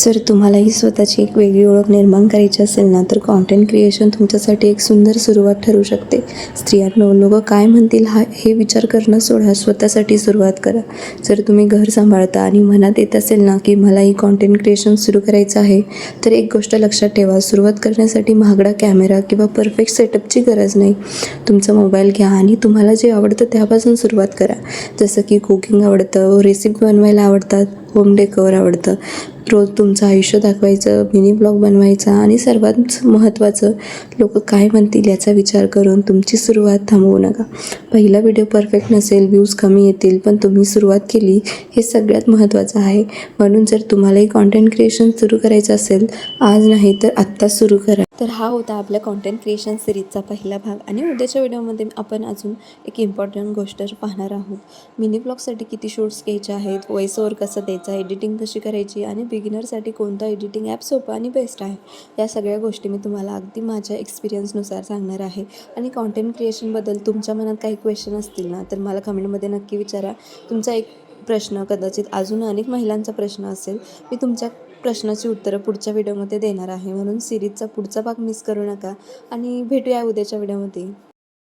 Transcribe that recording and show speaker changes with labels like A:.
A: जर तुम्हालाही स्वतःची एक वेगळी ओळख निर्माण करायची असेल ना, तर कॉन्टेंट क्रिएशन तुमच्यासाठी एक सुंदर सुरुवात ठरू शकते. स्त्रियांनो, लोकं काय म्हणतील हे विचार करणं सोडा, स्वतःसाठी सुरुवात करा. जर तुम्ही घर सांभाळता आणि मनात येत असेल ना, की मलाही कॉन्टेंट क्रिएशन सुरू करायचं आहे, तर एक गोष्ट लक्षात ठेवा, सुरुवात करण्यासाठी महागडा कॅमेरा किंवा परफेक्ट सेटअपची गरज नाही. तुमचा मोबाईल घ्या आणि तुम्हाला जे आवडतं त्यापासून सुरुवात करा. जसं की कुकिंग आवडतं, रेसिपी बनवायला आवडतात, होम डेकोर आवडतं, रोज तुमचं आयुष्य दाखवायचं, मिनी ब्लॉग बनवायचा आणि सर्वात महत्त्वाचं, लोकं काय म्हणतील याचा विचार करून तुमची सुरुवात थांबवू नका. पहिला व्हिडिओ परफेक्ट नसेल, व्ह्यूज कमी येतील, पण तुम्ही सुरुवात केली हे सगळ्यात महत्त्वाचं आहे. म्हणून जर तुम्हालाही कॉन्टेंट क्रिएशन सुरू करायचं असेल, आज नाही तर आत्ताच सुरू करा. तर हा होता आपल्या कॉन्टेंट क्रिएशन सिरीजचा पहिला भाग आणि उद्याच्या व्हिडिओमध्ये आपण अजून एक इम्पॉर्टंट गोष्ट पाहणार आहोत. मिनी ब्लॉगसाठी किती शूट्स घ्यायचे आहेत, व्हॉइस ओव्हर कसं द्यायचा, एडिटिंग कशी करायची आणि बिगिनरसाठी कोणता एडिटिंग ॲप सोपं आणि बेस्ट आहे. या सगळ्या गोष्टी मी तुम्हाला अगदी माझ्या एक्सपिरियन्सनुसार सांगणार आहे. आणि कॉन्टेंट क्रिएशनबद्दल तुमच्या मनात काही क्वेश्चन असतील ना, तर मला कमेंटमध्ये नक्की विचारा. तुमचा एक प्रश्न, कदाचित अजून अनेक महिलांचा प्रश्न असेल, मी तुमच्या प्रश्नाची उत्तरं पुढच्या व्हिडिओमध्ये देणार आहे. म्हणून सिरीजचा पुढचा भाग मिस करू नका आणि भेटूया उद्याच्या व्हिडिओमध्ये.